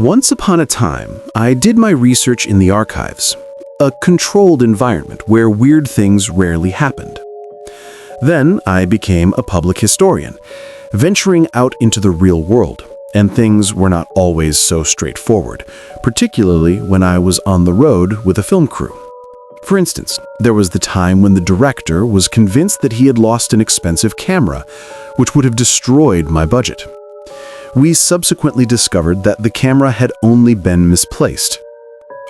Once upon a time, I did my research in the archives, a controlled environment where weird things rarely happened. Then I became a public historian, venturing out into the real world, and things were not always so straightforward, particularly when I was on the road with a film crew. For instance, there was the time when the director was convinced that he had lost an expensive camera, which would have destroyed my budget. We subsequently discovered that the camera had only been misplaced.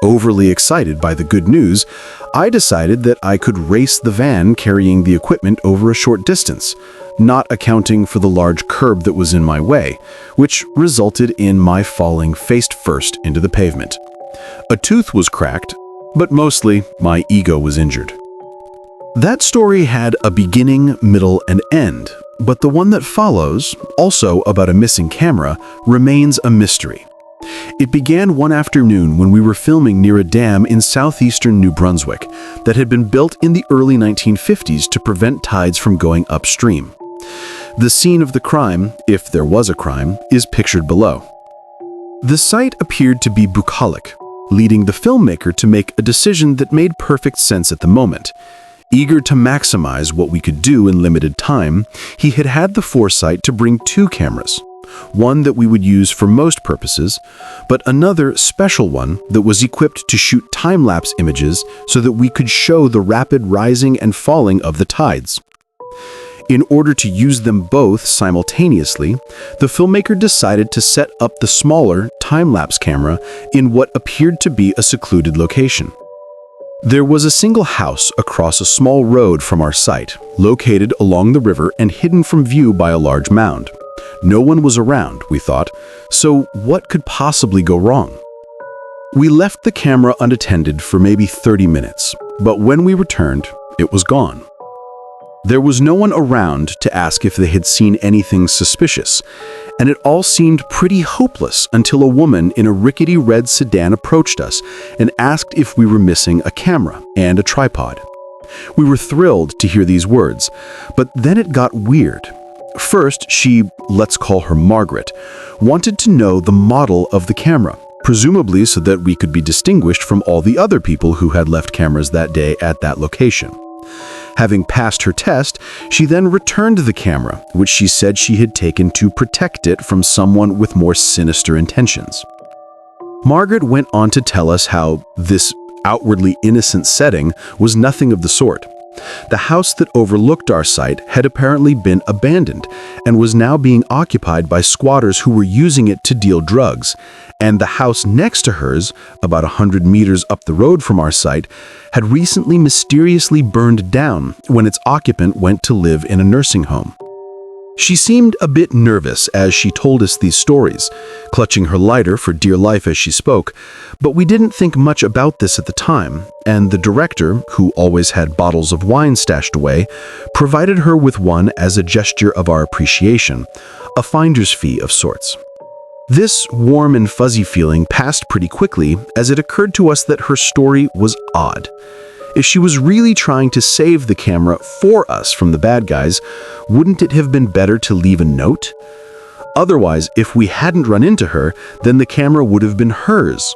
Overly excited by the good news, I decided that I could race the van carrying the equipment over a short distance, not accounting for the large curb that was in my way, which resulted in my falling face first into the pavement. A tooth was cracked, but mostly my ego was injured. That story had a beginning, middle, and end, but the one that follows, also about a missing camera, remains a mystery. It began one afternoon when we were filming near a dam in southeastern New Brunswick that had been built in the early 1950s to prevent tides from going upstream. The scene of the crime, if there was a crime, is pictured below. The site appeared to be bucolic, leading the filmmaker to make a decision that made perfect sense at the moment. Eager to maximize what we could do in limited time, he had had the foresight to bring two cameras, one that we would use for most purposes, but another special one that was equipped to shoot time-lapse images so that we could show the rapid rising and falling of the tides. In order to use them both simultaneously, the filmmaker decided to set up the smaller time-lapse camera in what appeared to be a secluded location. There was a single house across a small road from our site, located along the river and hidden from view by a large mound. No one was around, we thought, so what could possibly go wrong? We left the camera unattended for maybe 30 minutes, but when we returned, it was gone. There was no one around to ask if they had seen anything suspicious, and it all seemed pretty hopeless until a woman in a rickety red sedan approached us and asked if we were missing a camera and a tripod. We were thrilled to hear these words, but then it got weird. First, she, let's call her Margaret, wanted to know the model of the camera, presumably so that we could be distinguished from all the other people who had left cameras that day at that location. Having passed her test, she then returned the camera, which she said she had taken to protect it from someone with more sinister intentions. Margaret went on to tell us how this outwardly innocent setting was nothing of the sort. The house that overlooked our site had apparently been abandoned and was now being occupied by squatters who were using it to deal drugs, and the house next to hers, about 100 meters up the road from our site, had recently mysteriously burned down when its occupant went to live in a nursing home. She seemed a bit nervous as she told us these stories, clutching her lighter for dear life as she spoke, but we didn't think much about this at the time, and the director, who always had bottles of wine stashed away, provided her with one as a gesture of our appreciation, a finder's fee of sorts. This warm and fuzzy feeling passed pretty quickly as it occurred to us that her story was odd. If she was really trying to save the camera for us from the bad guys, wouldn't it have been better to leave a note? Otherwise, if we hadn't run into her, then the camera would have been hers.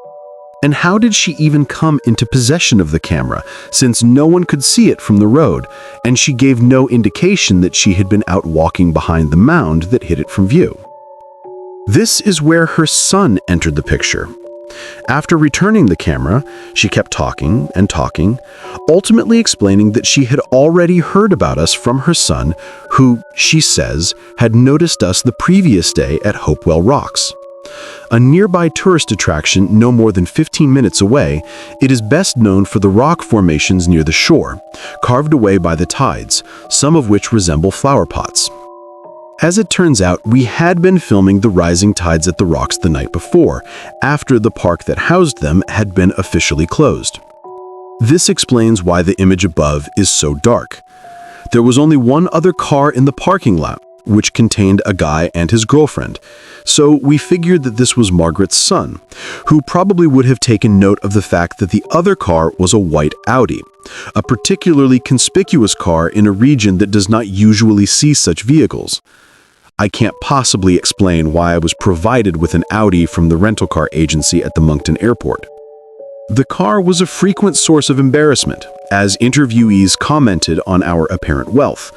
And how did she even come into possession of the camera, since no one could see it from the road, and she gave no indication that she had been out walking behind the mound that hid it from view? This is where her son entered the picture. After returning the camera, she kept talking and talking, ultimately explaining that she had already heard about us from her son, who, she says, had noticed us the previous day at Hopewell Rocks. A nearby tourist attraction no more than 15 minutes away, it is best known for the rock formations near the shore, carved away by the tides, some of which resemble flower pots. As it turns out, we had been filming the rising tides at the rocks the night before, after the park that housed them had been officially closed. This explains why the image above is so dark. There was only one other car in the parking lot, which contained a guy and his girlfriend, so we figured that this was Margaret's son, who probably would have taken note of the fact that the other car was a white Audi, a particularly conspicuous car in a region that does not usually see such vehicles. I can't possibly explain why I was provided with an Audi from the rental car agency at the Moncton airport. The car was a frequent source of embarrassment, as interviewees commented on our apparent wealth.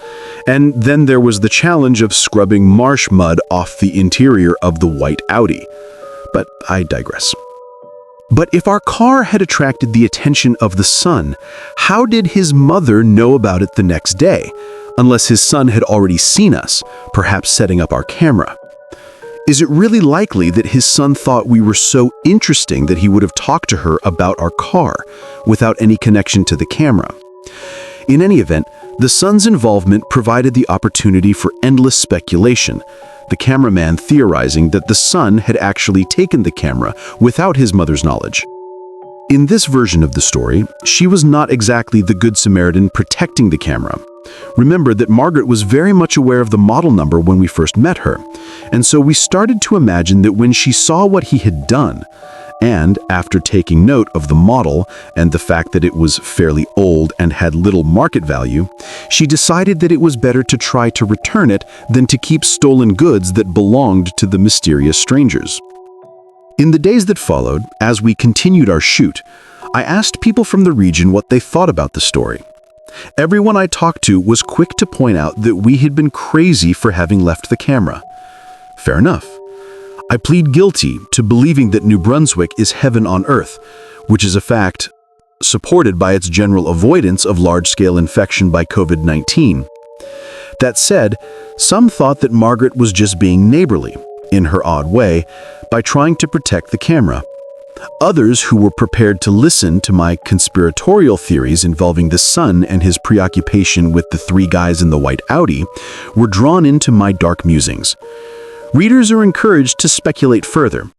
And then there was the challenge of scrubbing marsh mud off the interior of the white Audi. But I digress. But if our car had attracted the attention of the son, how did his mother know about it the next day, unless his son had already seen us, perhaps setting up our camera? Is it really likely that his son thought we were so interesting that he would have talked to her about our car, without any connection to the camera? In any event, the son's involvement provided the opportunity for endless speculation, the cameraman theorizing that the son had actually taken the camera without his mother's knowledge. In this version of the story, she was not exactly the Good Samaritan protecting the camera. Remember that Margaret was very much aware of the model number when we first met her, and so we started to imagine that when she saw what he had done, and after taking note of the model and the fact that it was fairly old and had little market value, she decided that it was better to try to return it than to keep stolen goods that belonged to the mysterious strangers. In the days that followed, as we continued our shoot, I asked people from the region what they thought about the story. Everyone I talked to was quick to point out that we had been crazy for having left the camera. Fair enough. I plead guilty to believing that New Brunswick is heaven on earth, which is a fact supported by its general avoidance of large-scale infection by COVID-19. That said, some thought that Margaret was just being neighborly, in her odd way, by trying to protect the camera. Others who were prepared to listen to my conspiratorial theories involving the son and his preoccupation with the three guys in the white Audi were drawn into my dark musings. Readers are encouraged to speculate further,